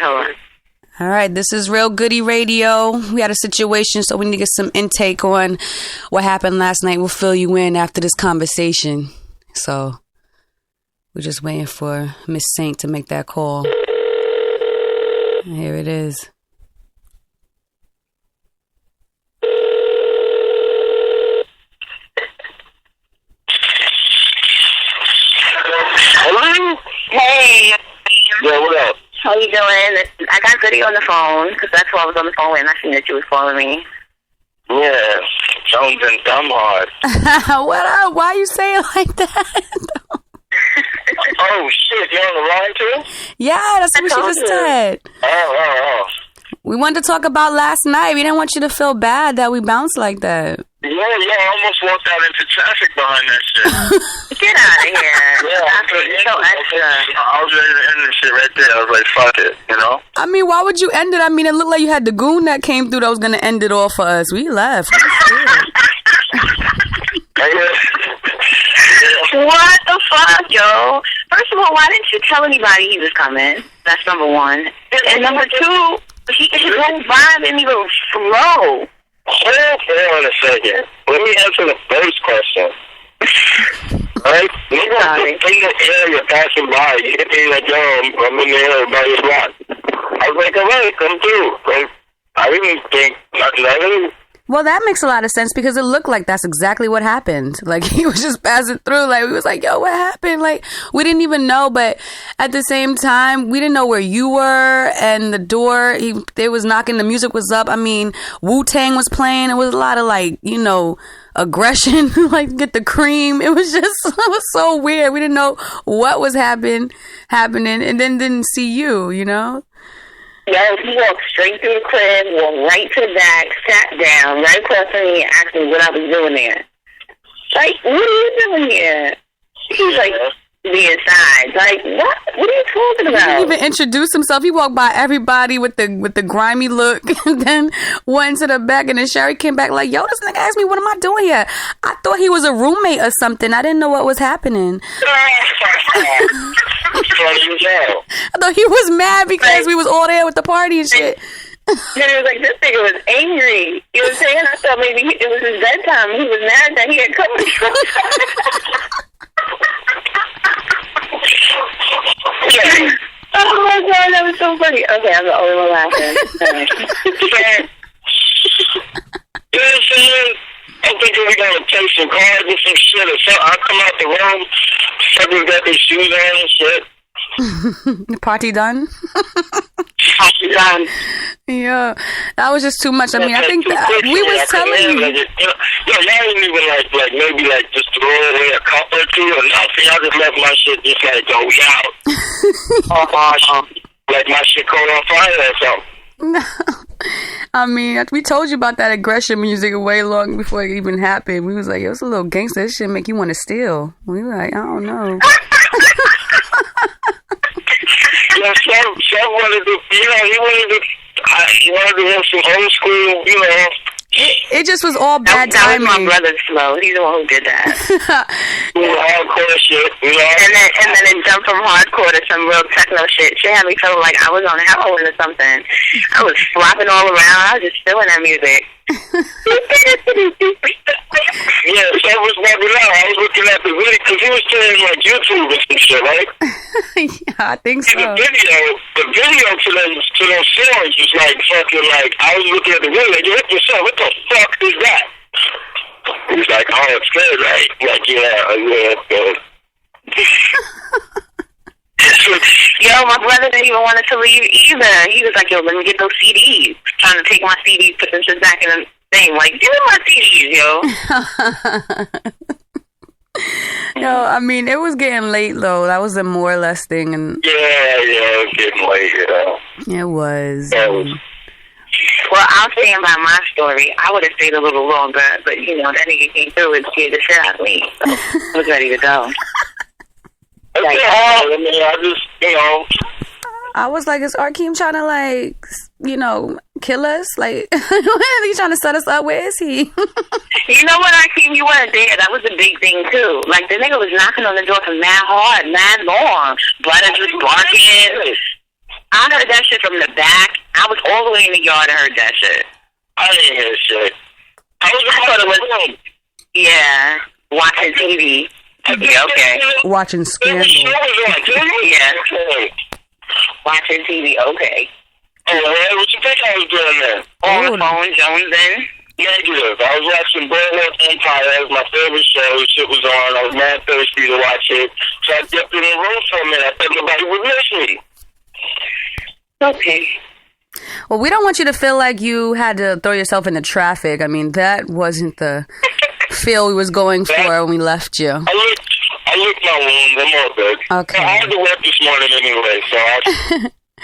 right, hold on. All right, this is Real Goodie Radio. We had a situation, so we need to get some intake on what happened last night. We'll fill you in after this conversation. So we're just waiting for Miss Saint to make that call. Here it is. Hello? Hey. Yeah, what up? How you doing? I got Goodie on the phone, because that's why I was on the phone with, and I seen that you was calling me. Yeah, Jones and dumb hard. What up? Why you say it like that? Oh, shit, you're on the line, too? Yeah, that's what she just said. Oh. We wanted to talk about last night. We didn't want you to feel bad that we bounced like that. Yeah, I almost walked out into traffic behind that shit. Get out of here. Yeah, so extra. I was ready to end this shit right there. I was like, fuck it, you know? I mean, why would you end it? I mean, it looked like you had the goon that came through that was going to end it all for us. We left. What the fuck, yo? First of all, why didn't you tell anybody he was coming? That's number one. And number two, his whole vibe didn't even flow. Hold on a second. Let me answer the first question. Alright? From the area passing by, you hit me like, yo, I'm in the area by your block. I was like, alright, come through. I didn't think nothing. Well, that makes a lot of sense because it looked like that's exactly what happened. Like, he was just passing through. Like, we was like, yo, what happened? Like, we didn't even know. But at the same time, we didn't know where you were. And the door, they was knocking. The music was up. I mean, Wu-Tang was playing. It was a lot of, like, you know, aggression. Like, get the cream. It was just, it was so weird. We didn't know what was happening. And then didn't see you, you know? Yo, he walked straight through the crib, walked right to the back, sat down right across from me and asked me what I was doing there. Like, what are you doing here? He's like, be inside. Like, what? What are you talking about? He didn't even introduce himself. He walked by everybody with the grimy look and then went to the back, and then Sherry came back like, yo, this nigga asked me, what am I doing here? I thought he was a roommate or something. I didn't know what was happening. I thought he was mad because we was all there with the party and shit. Then it was like, this nigga was angry. He was saying, I thought maybe it was his bedtime. He was mad that he had come. Oh my God, that was so funny. Okay, I'm the only one laughing. You know what I'm saying? I'm thinking we gotta take some cards and some shit or something. I come out the room, fuckers got their shoes on and shit. Party done? Party done. Yeah, that was just too much. I mean, I think that we was telling you. Y'all didn't even like maybe like just throw away a cup or two or nothing. I just left my shit just like go out. Like my shit caught on fire or something. No. I mean, we told you about that aggression music way long before it even happened. We was like, yo, it's a little gangster. This shit make you want to steal. We were like, I don't know. Yeah, Chef wanted to, he wanted to have some old school, you know. It just was all bad that timing. That was my brother's flow. He's the one who did that. Hardcore shit, you know. And then it jumped from hardcore to some real techno shit. She had me feeling like I was on heroin or something. I was flopping all around. I was just feeling that music. Yeah, so it was maybe now. I was looking at the video because he was playing like YouTube and some shit, right? Yeah, I think so. The video to those songs was like fucking like, I was looking at the video like, you hit yourself, what the fuck is that? He's like, oh, it's good, right? Like, yeah. Yo, my brother didn't even want us to leave either. He was like, yo, let me get those CDs. Trying to take my CDs, put them shit back in the thing. Like, give me my CDs, yo. Yo, I mean, it was getting late, though. That was a more or less thing. And yeah, it was getting late, you know. It was. Well, I'll stand by my story. I would have stayed a little longer, but, you know, that nigga came through and scared the shit out of me. So I was ready to go. Like, I mean, I just, you know. I was like, is Arkeem trying to, like, you know, kill us? Like, he's trying to set us up? Where is he? You know what, Arkeem? You weren't there. That was a big thing, too. Like, the nigga was knocking on the door for mad hard, mad long. Brothers was barking. I I heard that shit from the back. I was all the way in the yard and heard that shit. I didn't hear shit. I thought it was yeah, watching TV. Yeah, okay. Watching Scandal. Yeah. Watching TV, okay. Oh, what you think I was doing there? On the phone, Jonesing. Negative. I was watching Boardwalk Empire. That was my favorite show. Shit was on. I was mad thirsty to watch it. So I dipped in the room for a minute. I thought nobody would miss me. Okay. Well, we don't want you to feel like you had to throw yourself into traffic. I mean, that wasn't the feel we was going for when we left you. I licked my wounds. I'm all good. Okay. I had to work this morning anyway, so I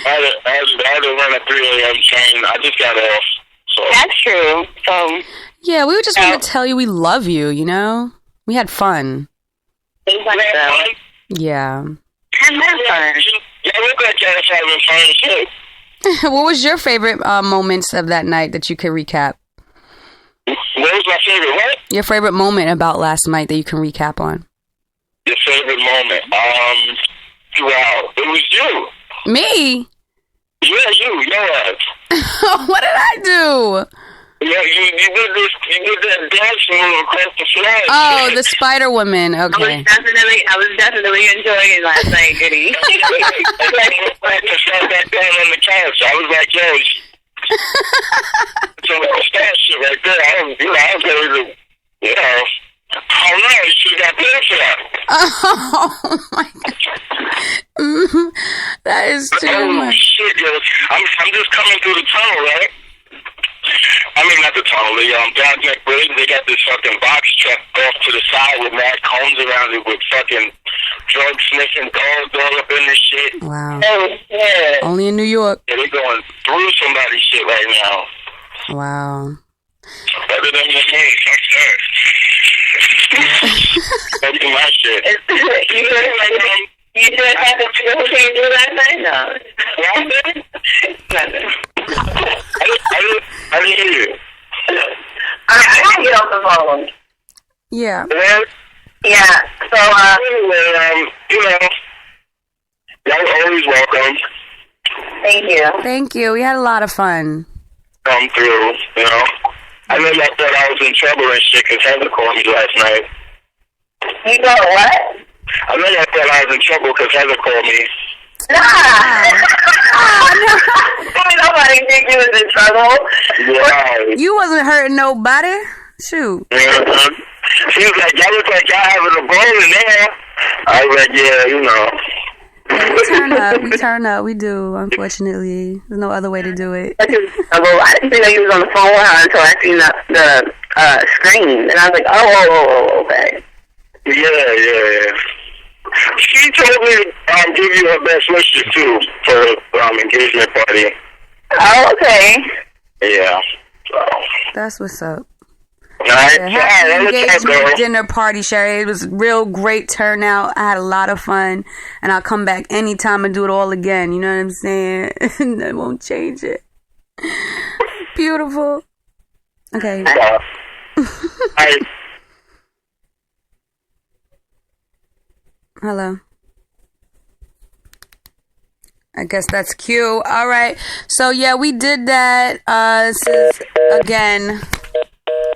had to run a 3 a.m. train. I just got off. So. That's true. So yeah, we were just going to tell you we love you, you know? We had fun. Yeah. I had fun. Yeah, look like y'all having fun too. What was your favorite moments of that night that you could recap? What was my favorite what? Your favorite moment about last night that you can recap on? Your favorite moment? Wow, it was you. Me? Yeah, you ass. What did I do? Yeah, you did that dance move across the flag. Oh, the Spider Woman. Okay. I was definitely enjoying it last night, Goodie. I just sat back down on the couch. I was like, yo, so that shit right there. I was ready to, you know, I don't know. You should have got paid for that. Oh my god, that is too much. Shit, yo, I'm just coming through the tunnel, right? I mean, not the tunnel, the Dodge Bridge. They got this fucking box truck off to the side with mad cones around it with fucking drug sniffing dogs all up in this shit. Wow. Oh, yeah. Only in New York. Yeah, they're going through somebody's shit right now. Wow. Better than your name. Fuck that. Better than my shit. You just had to feel what you do last night? No. Nothing. I didn't hear you. I had to get off the phone. Yeah. Yeah. So, anyway, you know, y'all always welcome. thank you. Thank you. We had a lot of fun. Come through, you know. I know y'all thought I was in trouble and shit because Heather called me last night. You know what? I know y'all thought I was in trouble because Heather called me. Nah. Nobody think you was in trouble. Wow. You wasn't hurting nobody. Shoot. Mm-hmm. She was like, y'all look like y'all having a ball in there. I was like, yeah, you know. Yeah, we turn up. We do, unfortunately. There's no other way to do it. I didn't know you was on the phone with her until I seen the screen. And I was like, oh, okay. Yeah. She told me to give you her best wishes, too, for the engagement party. Oh, okay. Yeah. So. That's what's up. All right. Yeah, happy engagement dinner party, Sherry. It was real great turnout. I had a lot of fun, and I'll come back anytime and do it all again. You know what I'm saying? I won't change it. Beautiful. Okay. Hello. I guess that's Q. All right. So yeah, we did that. This is again.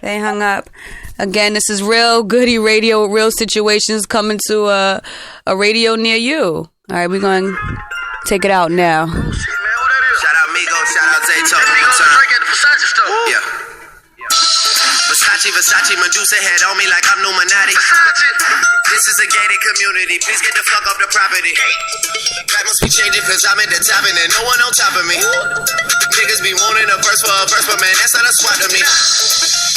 They hung up. Again, this is Real Goodie Radio, real situations coming to a radio near you. All right, we're going to take it out now. Shout out Migo, shout out Zayto. Yeah. Versace, Medusa head on me like I'm Numinati. This is a gated community, please get the fuck off the property. That must be changing cause I'm at the top and there's no one on top of me. Niggas be wanting a verse for a verse, but man, that's not a swat to me.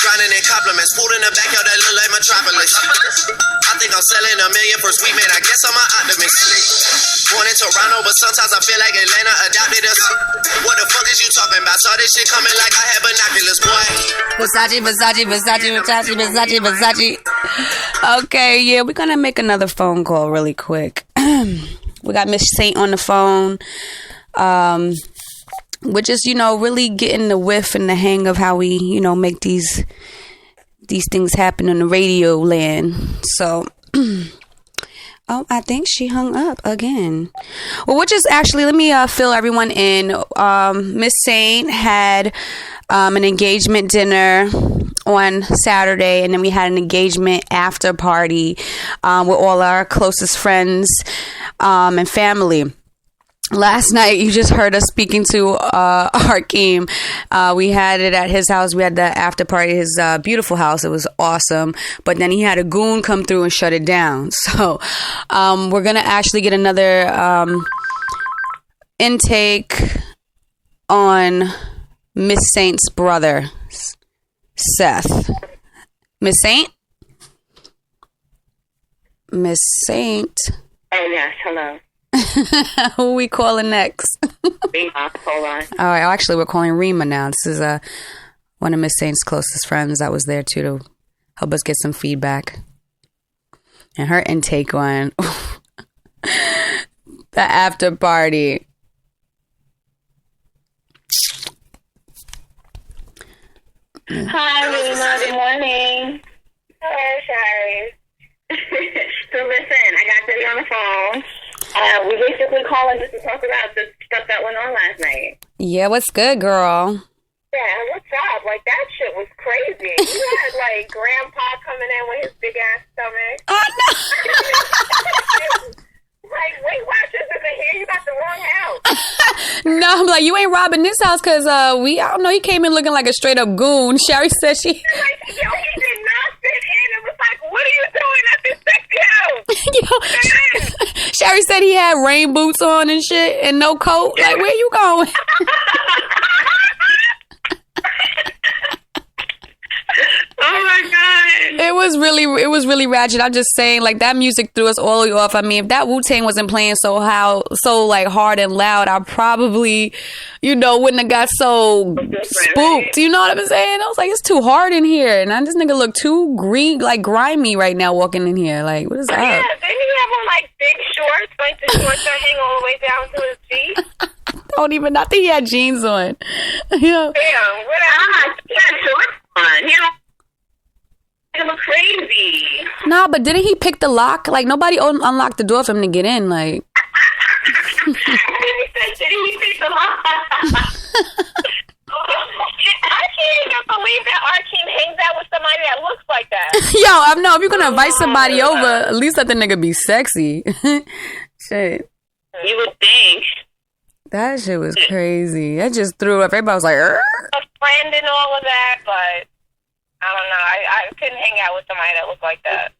Grinding in compliments, food in the backyard that look like Metropolis. I think I'm selling $1 million per sweet man, I guess I'm an optimist. Born in Toronto, but sometimes I feel like Atlanta adopted us. What the fuck is you talking about? Saw this shit coming like I had binoculars, boy. Versace. Okay, yeah, we're gonna make another phone call really quick. We got Miss Saint on the phone. We're just, really getting the whiff and the hang of how we, make these things happen on the radio land. So, Oh, I think she hung up again. Well, which is actually, let me fill everyone in. Miss Saint had an engagement dinner on Saturday, and then we had an engagement after party with all our closest friends and family. Last night, you just heard us speaking to Arkeem. We had it at his house. We had the after party at his beautiful house. It was awesome. But then he had a goon come through and shut it down. So we're going to actually get another intake on Miss Saint's brother, Seth. Miss Saint? Miss Saint? Oh, yes. Hello. Who are we calling next? Rema, hold on. All right, actually, we're calling Rema now. This is one of Miss Saint's closest friends that was there, too, to help us get some feedback. And her intake on the after party. Hi, Rema. Good morning. Hello, Shari. So listen, I got Billy on the phone. We basically calling just to talk about the stuff that went on last night. Yeah, what's good, girl? Yeah, what's up? Like, that shit was crazy. You had, like, Grandpa coming in with his big-ass stomach. Oh, no. Like, wait, watch, this isn't here. You got the wrong house. No, I'm like, you ain't robbing this house because I don't know, he came in looking like a straight-up goon. Sherry said she... Like, yo, he did not fit in. It was like, what are you doing at this sexy house? Yo, Sherry said he had rain boots on and shit and no coat. Like, where you going? Oh my god! It was really ratchet. I'm just saying, like, that music threw us all the way off. I mean, if that Wu-Tang wasn't playing so like hard and loud, I probably, wouldn't have got so spooked. You know what I'm saying? I was like, it's too hard in here, and this nigga look too grimy right now walking in here. Like, what is up? Yeah, didn't he have on like big shorts, like the shorts that hang all the way down to his feet? I think he had jeans on. Yeah. Damn, whatever. He had shorts on. It looked crazy. Nah, but didn't he pick the lock? Like, nobody unlocked the door for him to get in. Like, Did he pick the lock? I can't even believe that Arkeem hangs out with somebody that looks like that. Yo, I know, if you're gonna invite somebody over, at least let the nigga be sexy. Shit. You would think. That shit was crazy. That just threw up. Everybody was like, A friend and all of that, but I don't know. I couldn't hang out with somebody that looked like that.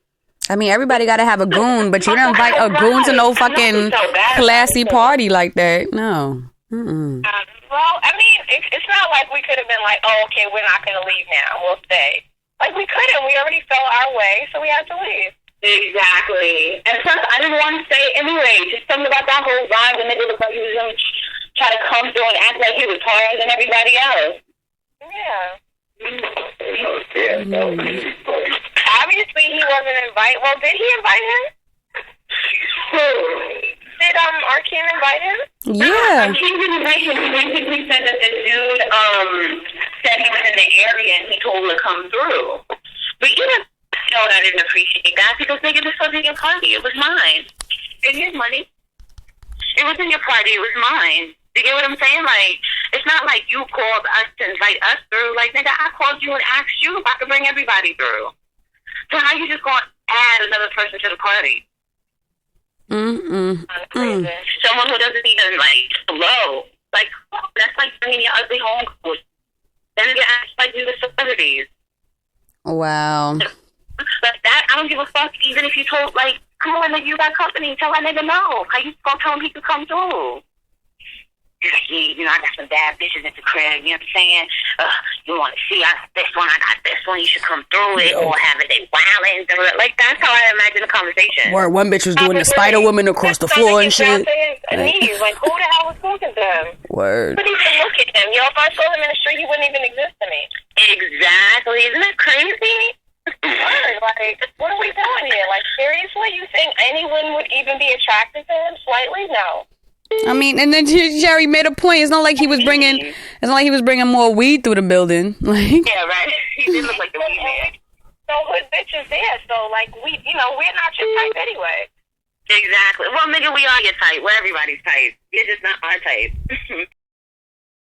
I mean, everybody got to have a goon, but you don't invite a goon to no fucking classy party like that. No. Mm-mm. Well, I mean, it's not like we could have been like, oh, okay, we're not going to leave now. We'll stay. Like, we couldn't. We already fell our way, so we had to leave. Exactly. And plus, I didn't want to stay anyway. Just something about that whole vibe. The nigga looked like he was going to try to come through and act like he was higher than everybody else. Yeah. Obviously, he wasn't invited. Well, did he invite him? Did Arkeem invite him? Yeah. Arkeem didn't invite him. He basically said that the dude said he was in the area and he told him to come through. But even still, I didn't appreciate that because, nigga, this wasn't your party. It was mine. It is money. It wasn't your party. It was mine. You get what I'm saying? Like, it's not like you called us to invite us through. Like, nigga, I called you and asked you if I could bring everybody through. So how you just going to add another person to the party? Someone who doesn't even, like, hello. Like, that's like bringing your ugly home. Then you act like you're the celebrities. Wow. But that, I don't give a fuck, even if you told, like, come on, nigga, you got company. Tell that nigga no. How you gonna tell him he could come through? Yeah, I got some bad bitches at the crib, you know what I'm saying? You want to see I got this one, you should come through it, or have it, they wildin', like, that's how I imagine the conversation. Where one bitch was doing the Spider-Woman across the floor and shit. Like, who the hell was talking to him? Word. I wouldn't even look at him. If I saw him in the street, he wouldn't even exist to me. Exactly. Isn't it crazy? Like, what are we doing here? Like, seriously? You think anyone would even be attracted to him slightly? No. I mean, and then Jerry made a point. It's not like he was bringing more weed through the building. Like, yeah, right. He did look like the weed man. So hood bitches there. So, like, we're not your type anyway. Exactly. Well, nigga, we are your type. We're everybody's type. You're just not our type.